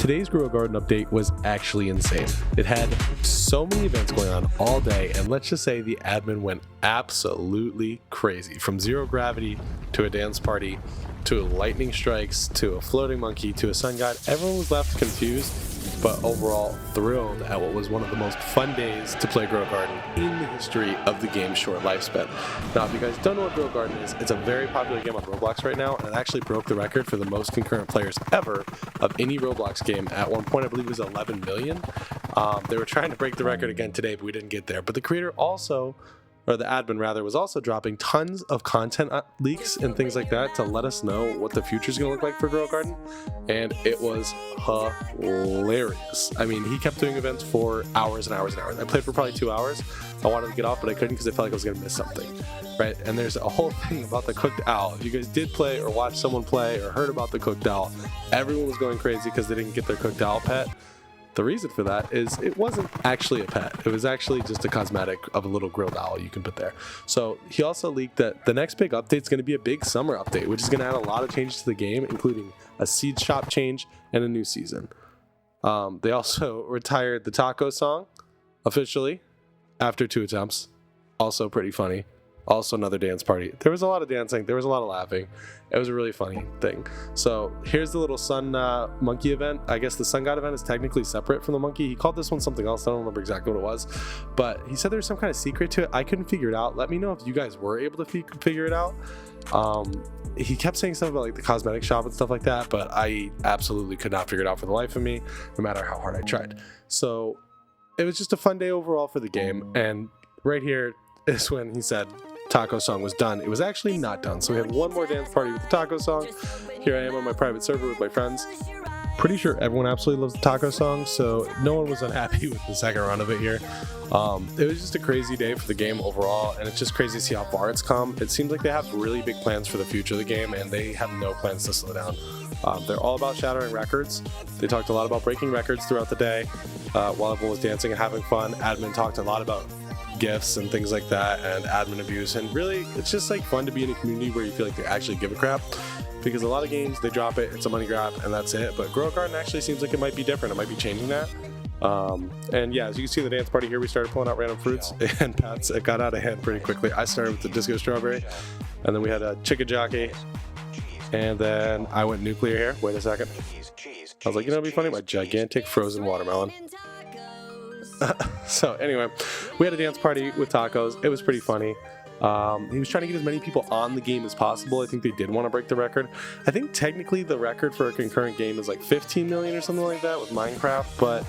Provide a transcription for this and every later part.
Today's Grow Garden update was actually insane. It had so many events going on all day, and let's just say the admin went absolutely crazy. From zero gravity to a dance party to lightning strikes to a floating monkey to a sun god, everyone was left confused, but overall thrilled at what was one of the most fun days to play Grow Garden in the history of the game's short lifespan. Now, if you guys don't know what Grow Garden is, it's a very popular game on Roblox right now, and it actually broke the record for the most concurrent players ever of any Roblox game. At one point, I believe it was 11 million. They were trying to break the record again today, but we didn't get there. But the creator also, or the admin rather, was also dropping tons of content leaks and things like that to let us know what the future is going to look like for Grow Garden, and it was hilarious. I mean, he kept doing events for hours and hours and hours. I played for probably 2 hours. I wanted to get off, but I couldn't because I felt like I was going to miss something, right? And there's a whole thing about the cooked owl. If you guys did play or watched someone play or heard about the cooked owl, everyone was going crazy because they didn't get their cooked owl pet. The reason for that is it wasn't actually a pet. It was actually just a cosmetic of a little grilled owl you can put there. So he also leaked that the next big update is going to be a big summer update, which is going to add a lot of changes to the game, including a seed shop change and a new season. They also retired the taco song officially after 2 attempts. Also pretty funny. Also another dance party. There was a lot of dancing. There was a lot of laughing. It was a really funny thing. So here's the little sun monkey event. I guess the sun god event is technically separate from the monkey. He called this one something else. I don't remember exactly what it was, but he said there's some kind of secret to it. I couldn't figure it out. Let me know if you guys were able to figure it out. He kept saying stuff about like the cosmetic shop and stuff like that, but I absolutely could not figure it out for the life of me, no matter how hard I tried. So it was just a fun day overall for the game. And right here is when he said taco song was done. It was actually not done. So we had one more dance party with the taco song. Here I am on my private server with my friends. Pretty sure everyone absolutely loves the taco song, so no one was unhappy with the second round of it here. It was just a crazy day for the game overall, and it's just crazy to see how far it's come. It seems like they have really big plans for the future of the game, and they have no plans to slow down. They're all about shattering records. They talked a lot about breaking records throughout the day while everyone was dancing and having fun. Admin talked a lot about gifts and things like that and admin abuse, and really it's just like fun to be in a community where you feel like they actually give a crap, because a lot of games they drop it, it's a money grab and that's it. But Grow Garden actually seems like it might be different. It might be changing that. And yeah, as you can see in the dance party here, we started pulling out random fruits and pets. It got out of hand pretty quickly. I started with the disco strawberry, and then we had a chicken jockey, and then I went nuclear here. Wait a second, I was like, you know, it'd be funny, my gigantic frozen watermelon. So anyway, we had a dance party with tacos. It was pretty funny. He was trying to get as many people on the game as possible. I think they did want to break the record. I think technically the record for a concurrent game is like 15 million or something like that with Minecraft, but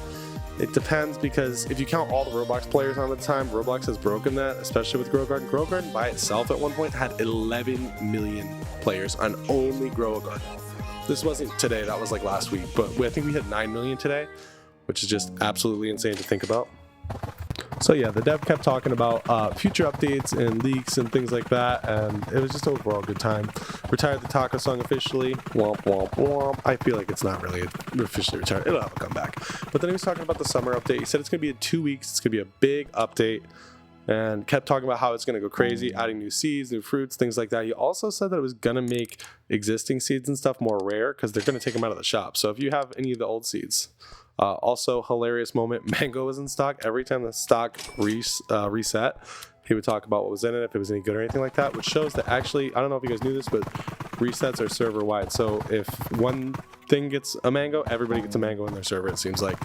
it depends, because if you count all the Roblox players on the time, Roblox has broken that, especially with Grow Garden. Grow Garden by itself at one point had 11 million players on only Grow Garden. This wasn't today, that was like last week, but I think we had 9 million today, which is just absolutely insane to think about. So yeah, the dev kept talking about future updates and leaks and things like that, and it was just overall a good time. Retired the taco song officially. Womp womp womp. I feel like it's not really officially retired. It'll have a comeback. But then he was talking about the summer update. He said it's going to be in 2 weeks. It's going to be a big update, and kept talking about how it's going to go crazy, adding new seeds, new fruits, things like that. He also said that it was going to make existing seeds and stuff more rare, because they're going to take them out of the shop. So if you have any of the old seeds. Also, hilarious moment, mango was in stock. Every time the stock reset, he would talk about what was in it, if it was any good or anything like that, which shows that actually, I don't know if you guys knew this, but resets are server wide. So if one thing gets a mango, everybody gets a mango in their server, it seems like.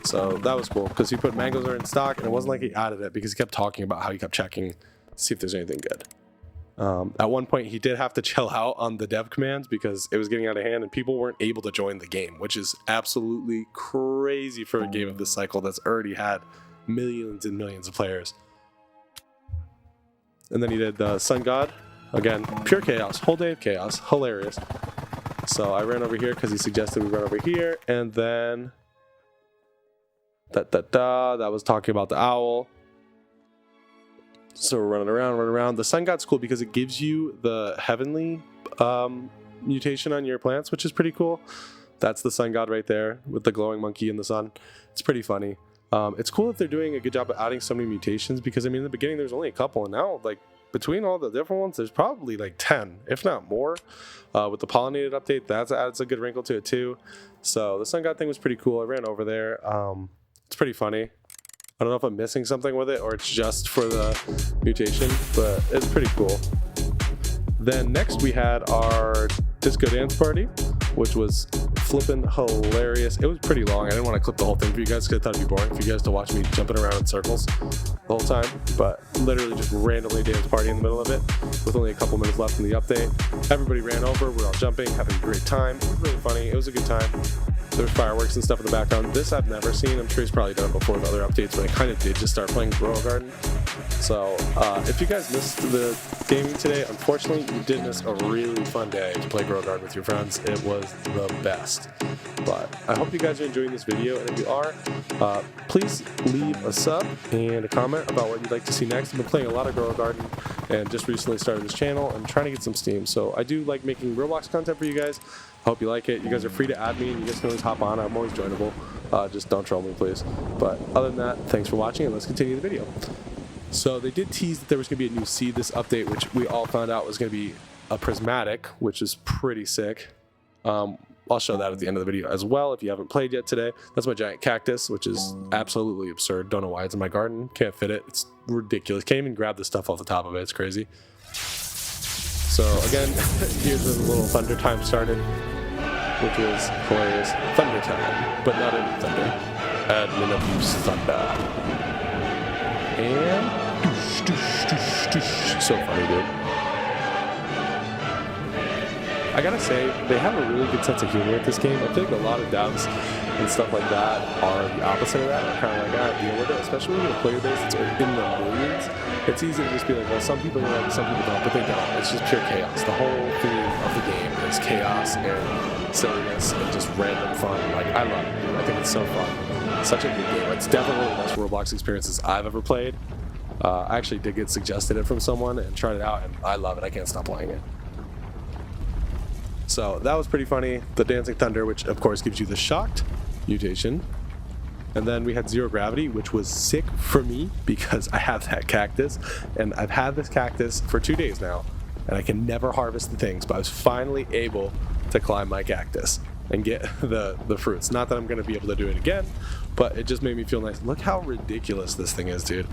So that was cool, because he put mangoes are in stock, and it wasn't like he added it, because he kept talking about how he kept checking to see if there's anything good. At one point, he did have to chill out on the dev commands because it was getting out of hand and people weren't able to join the game, which is absolutely crazy for a game of this cycle that's already had millions and millions of players. And then he did the Sun God. Again, pure chaos. Whole day of chaos. Hilarious. So I ran over here because he suggested we run over here. And then that was talking about the owl. So we're running around. The sun god's cool because it gives you the heavenly mutation on your plants, which is pretty cool. That's the sun god right there with the glowing monkey in the sun. It's pretty funny. It's cool that they're doing a good job of adding so many mutations, because I mean in the beginning there's only a couple, and now like between all the different ones, there's probably like 10, if not more. With the pollinated update, that adds a good wrinkle to it too. So the sun god thing was pretty cool. I ran over there. It's pretty funny. I don't know if I'm missing something with it or it's just for the mutation, but it's pretty cool. Then next we had our disco dance party, which was flipping hilarious. It was pretty long. I didn't want to clip the whole thing for you guys because I thought it'd be boring for you guys to watch me jumping around in circles the whole time, but literally just randomly dance party in the middle of it with only a couple minutes left in the update. Everybody ran over, we're all jumping, having a great time. It was really funny. It was a good time. There's fireworks and stuff in the background. This I've never seen. I'm sure he's probably done it before with other updates, but I kind of did just start playing Royal Garden. So if you guys missed the gaming today, unfortunately you did miss a really fun day to play Grow Garden with your friends. It was the best. But I hope you guys are enjoying this video, and if you are, please leave a sub and a comment about what you'd like to see next. I've been playing a lot of Grow Garden and just recently started this channel. I'm trying to get some steam, so I do like making Roblox content for you guys. I hope you like it. You guys are free to add me, and you guys can always hop on. I'm always joinable. Just don't troll me, please. But other than that, thanks for watching, and let's continue the video. So they did tease that there was going to be a new seed this update, which we all found out was going to be a prismatic, which is pretty sick. I'll show that at the end of the video as well if you haven't played yet today. That's my giant cactus, which is absolutely absurd. Don't know why it's in my garden. Can't fit it. It's ridiculous. Can't even grab the stuff off the top of it. It's crazy. So again, here's where the little thunder time started, which was hilarious. Thunder time, but not any thunder. Admin abuse thunder. And so funny, dude. I gotta say, they have a really good sense of humor with this game. I feel like a lot of devs and stuff like that are the opposite of that. They're kind of like, deal with it, especially when the player base it's in the millions. It's easy to just be like, well, some people like, some people don't, but they don't. It's just pure chaos. The whole theme of the game is chaos and silliness and just random fun. Like, I love it, dude. I think it's so fun. Such a good game. It's definitely one of the best Roblox experiences I've ever played. I actually did get suggested it from someone and tried it out, and I love it. I can't stop playing it. So that was pretty funny. The Dancing Thunder, which of course gives you the shocked mutation. And then we had Zero Gravity, which was sick for me because I have that cactus. And I've had this cactus for 2 days now, and I can never harvest the things, but I was finally able to climb my cactus and get the fruits. Not that I'm going to be able to do it again, but it just made me feel nice. Look how ridiculous this thing is, dude.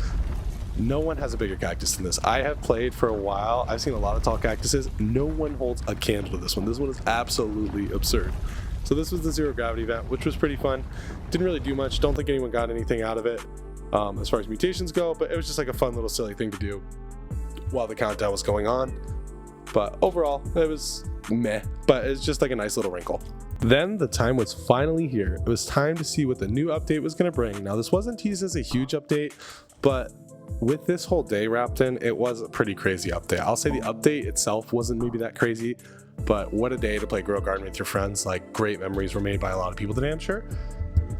No one has a bigger cactus than this. I have played for a while. I've seen a lot of tall cactuses. No one holds a candle to this one. This one is absolutely absurd. So this was the Zero Gravity event, which was pretty fun. Didn't really do much. Don't think anyone got anything out of it as far as mutations go, but it was just like a fun little silly thing to do while the countdown was going on. But overall, it was meh, but it's just like a nice little wrinkle. Then the time was finally here. It was time to see what the new update was going to bring. Now, this wasn't teased as a huge update, but with this whole day wrapped in, it was a pretty crazy update. I'll say the update itself wasn't maybe that crazy, but what a day to play Grow Garden with your friends. Like, great memories were made by a lot of people today, I'm sure.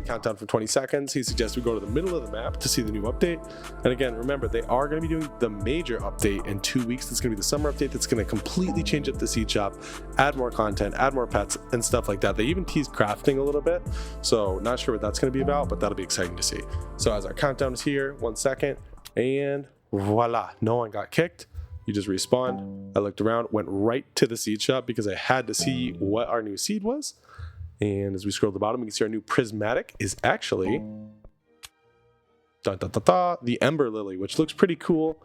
Countdown for 20 seconds. He suggests we go to the middle of the map to see the new update. And again, remember, they are going to be doing the major update in 2 weeks. That's going to be the summer update that's going to completely change up the seed shop, add more content, add more pets and stuff like that. They even teased crafting a little bit, so not sure what that's going to be about, but that'll be exciting to see. So as our countdown is here, 1 second, and voila, no one got kicked. You just respawned. I looked around, went right to the seed shop because I had to see what our new seed was. And as we scroll to the bottom, we can see our new prismatic is actually the Ember Lily, which looks pretty cool.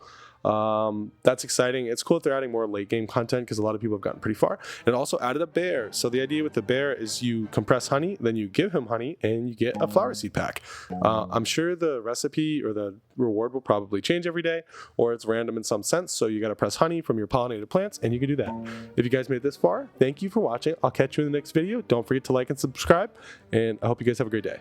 That's exciting. It's cool that they're adding more late game content because a lot of people have gotten pretty far. And it also added a bear. So the idea with the bear is you compress honey, then you give him honey, and you get a flower seed pack. I'm sure the recipe or the reward will probably change every day, or it's random in some sense. So you got to press honey from your pollinated plants, and you can do that. If you guys made it this far, thank you for watching. I'll catch you in the next video. Don't forget to like and subscribe, and I hope you guys have a great day.